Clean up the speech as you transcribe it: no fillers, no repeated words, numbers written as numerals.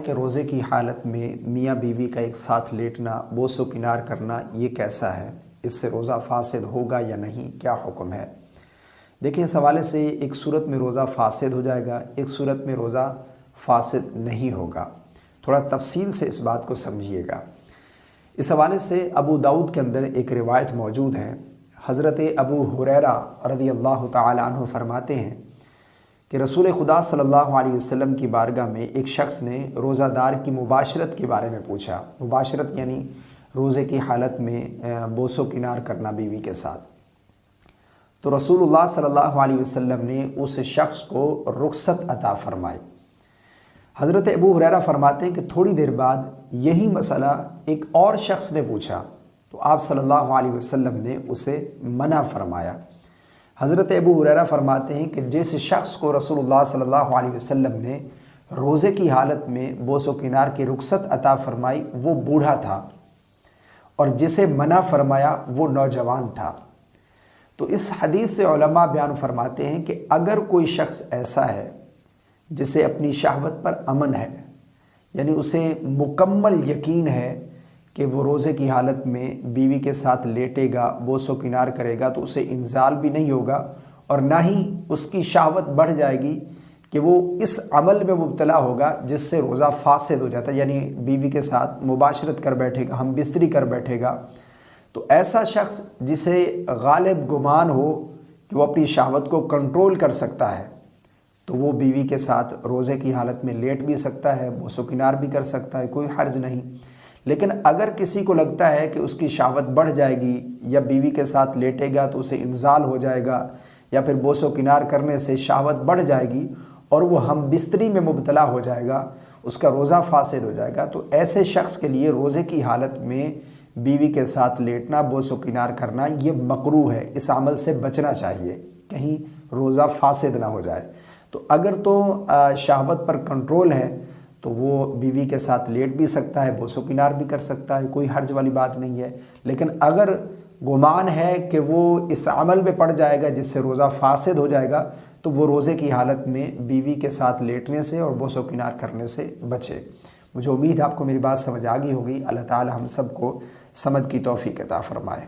کہ روزے کی حالت میں میاں بیوی کا ایک ساتھ لیٹنا، بوس و کنار کرنا یہ کیسا ہے؟ اس سے روزہ فاسد ہوگا یا نہیں؟ کیا حکم ہے؟ دیکھیں، اس حوالے سے ایک صورت میں روزہ فاسد ہو جائے گا، ایک صورت میں روزہ فاسد نہیں ہوگا۔ تھوڑا تفصیل سے اس بات کو سمجھیے گا۔ اس حوالے سے ابو داؤد کے اندر ایک روایت موجود ہے۔ حضرت ابو ہریرہ رضی اللہ تعالی عنہ فرماتے ہیں کہ رسول خدا صلی اللہ علیہ وسلم کی بارگاہ میں ایک شخص نے روزہ دار کی مباشرت کے بارے میں پوچھا۔ مباشرت یعنی روزے کی حالت میں بوس و کنار کرنا بیوی کے ساتھ۔ تو رسول اللہ صلی اللہ علیہ وسلم نے اس شخص کو رخصت عطا فرمائی۔ حضرت ابو ہریرہ فرماتے ہیں کہ تھوڑی دیر بعد یہی مسئلہ ایک اور شخص نے پوچھا تو آپ صلی اللہ علیہ وسلم نے اسے منع فرمایا۔ حضرت ابو ہریرہ فرماتے ہیں کہ جس شخص کو رسول اللہ صلی اللہ علیہ وسلم نے روزے کی حالت میں بوس و کنار کی رخصت عطا فرمائی وہ بوڑھا تھا، اور جسے منع فرمایا وہ نوجوان تھا۔ تو اس حدیث سے علماء بیان فرماتے ہیں کہ اگر کوئی شخص ایسا ہے جسے اپنی شہوت پر امن ہے، یعنی اسے مکمل یقین ہے کہ وہ روزے کی حالت میں بیوی کے ساتھ لیٹے گا، بوس و کنار کرے گا، تو اسے انزال بھی نہیں ہوگا اور نہ ہی اس کی شہوت بڑھ جائے گی کہ وہ اس عمل میں مبتلا ہوگا جس سے روزہ فاسد ہو جاتا ہے، یعنی بیوی کے ساتھ مباشرت کر بیٹھے گا، ہم بستری کر بیٹھے گا۔ تو ایسا شخص جسے غالب گمان ہو کہ وہ اپنی شہوت کو کنٹرول کر سکتا ہے تو وہ بیوی کے ساتھ روزے کی حالت میں لیٹ بھی سکتا ہے، بوس و کنار بھی کر سکتا ہے، کوئی حرج نہیں۔ لیکن اگر کسی کو لگتا ہے کہ اس کی شہوت بڑھ جائے گی یا بیوی کے ساتھ لیٹے گا تو اسے انزال ہو جائے گا یا پھر بوس و کنار کرنے سے شہوت بڑھ جائے گی اور وہ ہم بستری میں مبتلا ہو جائے گا، اس کا روزہ فاسد ہو جائے گا، تو ایسے شخص کے لیے روزے کی حالت میں بیوی کے ساتھ لیٹنا، بوس و کنار کرنا یہ مکروہ ہے۔ اس عمل سے بچنا چاہیے، کہیں روزہ فاسد نہ ہو جائے۔ تو اگر تو شہوت پر کنٹرول ہے تو وہ بیوی کے ساتھ لیٹ بھی سکتا ہے، بوس و کنار بھی کر سکتا ہے، کوئی حرج والی بات نہیں ہے۔ لیکن اگر گمان ہے کہ وہ اس عمل میں پڑ جائے گا جس سے روزہ فاسد ہو جائے گا تو وہ روزے کی حالت میں بیوی کے ساتھ لیٹنے سے اور بوس و کنار کرنے سے بچے۔ مجھے امید ہے آپ کو میری بات سمجھ آ گئی ہوگی۔ اللہ تعالی ہم سب کو سمجھ کی توفیق عطا فرمائے۔